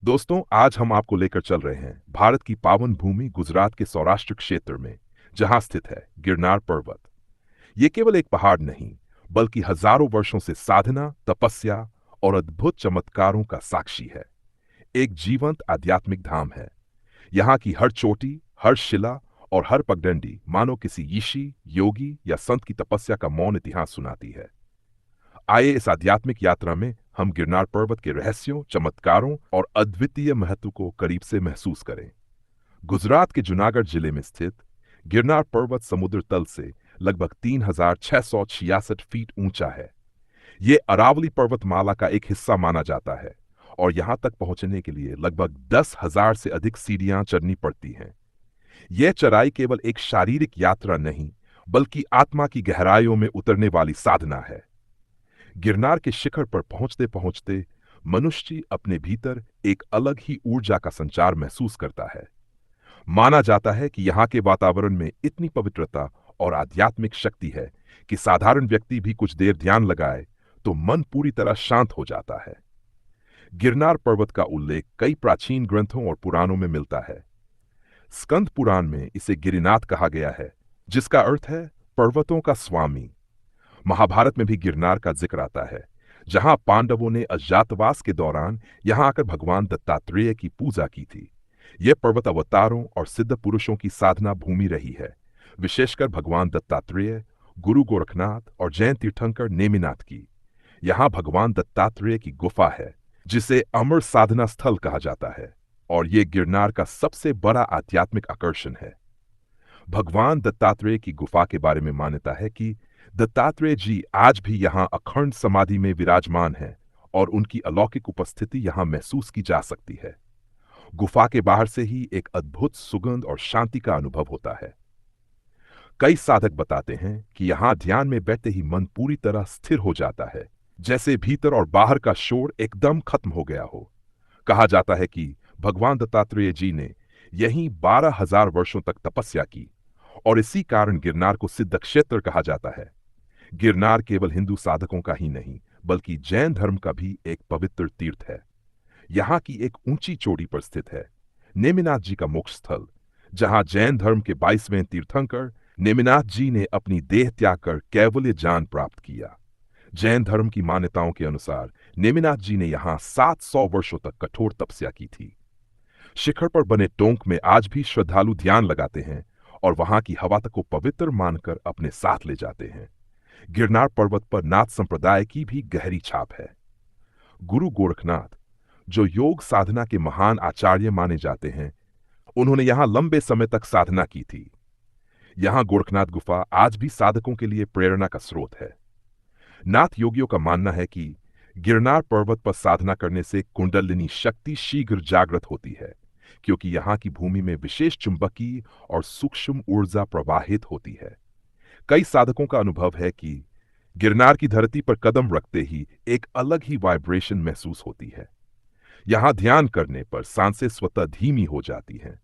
दोस्तों, आज हम आपको लेकर चल रहे हैं भारत की पावन भूमि गुजरात के सौराष्ट्र क्षेत्र में, जहां स्थित है गिरनार पर्वत। ये केवल एक पहाड़ नहीं, बल्कि हजारों वर्षों से साधना, तपस्या और अद्भुत चमत्कारों का साक्षी है। एक जीवंत आध्यात्मिक धाम है। यहाँ की हर चोटी, हर शिला और हर पगडंडी मानो किसी ऋषि, योगी या संत की तपस्या का मौन इतिहास सुनाती है। आइए इस आध्यात्मिक यात्रा में हम गिरनार पर्वत के रहस्यों, चमत्कारों और अद्वितीय महत्व को करीब से महसूस करें। गुजरात के जूनागढ़ जिले में स्थित गिरनार पर्वत समुद्र तल से लगभग 3,666 फीट ऊंचा है। ये अरावली पर्वतमाला का एक हिस्सा माना जाता है और यहाँ तक पहुंचने के लिए लगभग 10,000 से अधिक सीढ़ियां चढ़नी पड़ती हैं। यह चढ़ाई केवल एक शारीरिक यात्रा नहीं, बल्कि आत्मा की गहराइयों में उतरने वाली साधना है। गिरनार के शिखर पर पहुंचते पहुंचते मनुष्य अपने भीतर एक अलग ही ऊर्जा का संचार महसूस करता है। माना जाता है कि यहाँ के वातावरण में इतनी पवित्रता और आध्यात्मिक शक्ति है कि साधारण व्यक्ति भी कुछ देर ध्यान लगाए तो मन पूरी तरह शांत हो जाता है। गिरनार पर्वत का उल्लेख कई प्राचीन ग्रंथों और पुराणों में मिलता है। स्कंद पुराण में इसे गिरिनाथ कहा गया है, जिसका अर्थ है पर्वतों का स्वामी। महाभारत में भी गिरनार का जिक्र आता है, जहां पांडवों ने अज्ञातवास के दौरान यहां आकर भगवान दत्तात्रेय की पूजा की थी। यह पर्वत अवतारों और सिद्ध पुरुषों की साधना भूमि रही है, विशेषकर भगवान दत्तात्रेय, गुरु गोरखनाथ और जैन तीर्थंकर नेमिनाथ की। यहां भगवान दत्तात्रेय की गुफा है, जिसे अमर साधना स्थल कहा जाता है, और यह गिरनार का सबसे बड़ा आध्यात्मिक आकर्षण है। भगवान दत्तात्रेय की गुफा के बारे में मान्यता है कि दत्तात्रेय जी आज भी यहाँ अखंड समाधि में विराजमान हैं और उनकी अलौकिक उपस्थिति यहाँ महसूस की जा सकती है। गुफा के बाहर से ही एक अद्भुत सुगंध और शांति का अनुभव होता है। कई साधक बताते हैं कि यहाँ ध्यान में बैठते ही मन पूरी तरह स्थिर हो जाता है, जैसे भीतर और बाहर का शोर एकदम खत्म हो गया हो। कहा जाता है कि भगवान दत्तात्रेय जी ने यहीं 12,000 वर्षों तक तपस्या की और इसी कारण गिरनार को सिद्ध क्षेत्र कहा जाता है। गिरनार केवल हिंदू साधकों का ही नहीं, बल्कि जैन धर्म का भी एक पवित्र तीर्थ है। यहाँ की एक ऊंची चोटी पर स्थित है नेमिनाथ जी का मोक्ष स्थल, जहां जैन धर्म के 22वें तीर्थंकर नेमिनाथ जी ने अपनी देह त्याग कर कैवल्य ज्ञान प्राप्त किया। जैन धर्म की मान्यताओं के अनुसार नेमिनाथ जी ने यहाँ 700 वर्षों तक कठोर तपस्या की थी। शिखर पर बने टोंक में आज भी श्रद्धालु ध्यान लगाते हैं और वहां की हवा तक को पवित्र मानकर अपने साथ ले जाते हैं। गिरनार पर्वत पर नाथ संप्रदाय की भी गहरी छाप है। गुरु गोरखनाथ, जो योग साधना के महान आचार्य माने जाते हैं, उन्होंने यहां लंबे समय तक साधना की थी। यहां गोरखनाथ गुफा आज भी साधकों के लिए प्रेरणा का स्रोत है। नाथ योगियों का मानना है कि गिरनार पर्वत पर साधना करने से कुंडलिनी शक्ति शीघ्र जागृत होती है, क्योंकि यहाँ की भूमि में विशेष चुंबकीय और सूक्ष्म ऊर्जा प्रवाहित होती है। कई साधकों का अनुभव है कि गिरनार की धरती पर कदम रखते ही एक अलग ही वाइब्रेशन महसूस होती है। यहां ध्यान करने पर सांसें स्वतः धीमी हो जाती हैं,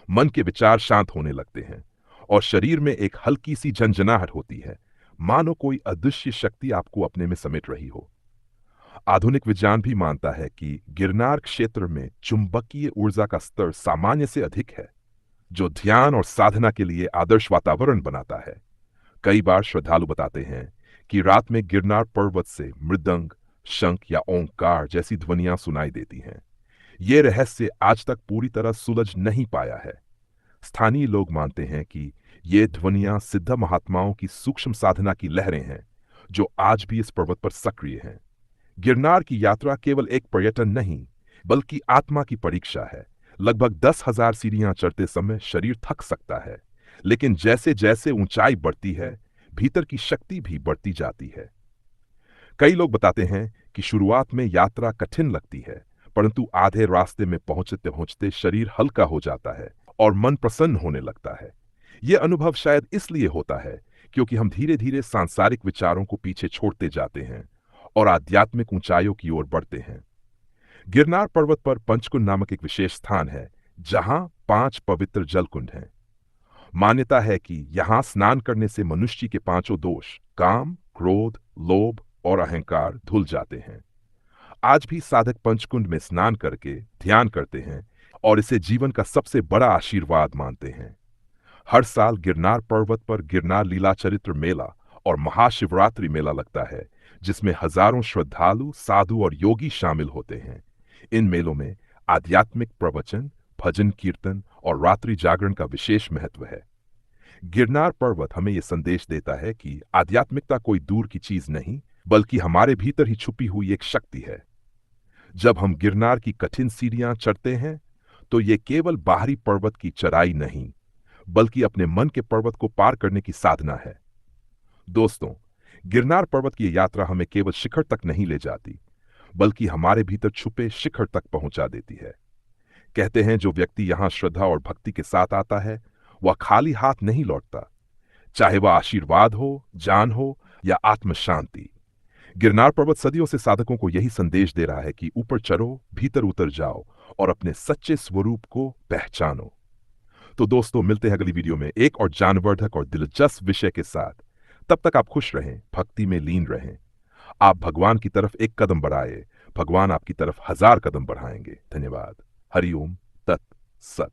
मन के विचार शांत होने लगते हैं और शरीर में एक हल्की सी झंझनाहट होती है, मानो कोई अदृश्य शक्ति आपको अपने में समेट रही हो। आधुनिक विज्ञान भी मानता है कि गिरनार क्षेत्र में चुंबकीय ऊर्जा का स्तर सामान्य से अधिक है, जो ध्यान और साधना के लिए आदर्श वातावरण बनाता है। कई बार श्रद्धालु बताते हैं कि रात में गिरनार पर्वत से मृदंग, शंख या ओंकार जैसी ध्वनियां सुनाई देती हैं। ये रहस्य आज तक पूरी तरह सुलझ नहीं पाया है। स्थानीय लोग मानते हैं कि ये ध्वनियां सिद्ध महात्माओं की सूक्ष्म साधना की लहरें हैं, जो आज भी इस पर्वत पर सक्रिय हैं। गिरनार की यात्रा केवल एक पर्यटन नहीं, बल्कि आत्मा की परीक्षा है। लगभग 10,000 सीढ़ियां चढ़ते समय शरीर थक सकता है, लेकिन जैसे जैसे ऊंचाई बढ़ती है, भीतर की शक्ति भी बढ़ती जाती है। कई लोग बताते हैं कि शुरुआत में यात्रा कठिन लगती है, परंतु आधे रास्ते में पहुंचते पहुंचते शरीर हल्का हो जाता है और मन प्रसन्न होने लगता है। यह अनुभव शायद इसलिए होता है क्योंकि हम धीरे धीरे सांसारिक विचारों को पीछे छोड़ते जाते हैं और आध्यात्मिक ऊंचाइयों की ओर बढ़ते हैं। गिरनार पर्वत पर पंचकुंड नामक एक विशेष स्थान है, जहां 5 पवित्र जलकुंड हैं। मान्यता है कि यहां स्नान करने से मनुष्य के 5 दोष काम, क्रोध, लोभ और अहंकार धुल जाते हैं। आज भी साधक पंचकुंड में स्नान करके ध्यान करते हैं और इसे जीवन का सबसे बड़ा आशीर्वाद मानते हैं। हर साल गिरनार पर्वत पर गिरनार लीला चरित्र मेला और महाशिवरात्रि मेला लगता है, जिसमें हजारों श्रद्धालु, साधु और योगी शामिल होते हैं। इन मेलों में आध्यात्मिक प्रवचन, भजन कीर्तन और रात्रि जागरण का विशेष महत्व है। गिरनार पर्वत हमें यह संदेश देता है कि आध्यात्मिकता कोई दूर की चीज नहीं, बल्कि हमारे भीतर ही छुपी हुई एक शक्ति है। जब हम गिरनार की कठिन सीढ़ियां चढ़ते हैं, तो ये केवल बाहरी पर्वत की चढ़ाई नहीं, बल्कि अपने मन के पर्वत को पार करने की साधना है। दोस्तों, गिरनार पर्वत की यात्रा हमें केवल शिखर तक नहीं ले जाती, बल्कि हमारे भीतर छुपे शिखर तक पहुंचा देती है। कहते हैं, जो व्यक्ति यहां श्रद्धा और भक्ति के साथ आता है, वह खाली हाथ नहीं लौटता, चाहे वह आशीर्वाद हो, जान हो या आत्म शांति। गिरनार पर्वत सदियों से साधकों को यही संदेश दे रहा है कि ऊपर चढ़ो, भीतर उतर जाओ और अपने सच्चे स्वरूप को पहचानो। तो दोस्तों, मिलते हैं अगली वीडियो में एक और जानवर्धक और दिलचस्प विषय के साथ। तब तक आप खुश रहें, भक्ति में लीन रहें। आप भगवान की तरफ एक कदम बढ़ाए, भगवान आपकी तरफ 1000 कदम बढ़ाएंगे। धन्यवाद। हरिओम तत् सत।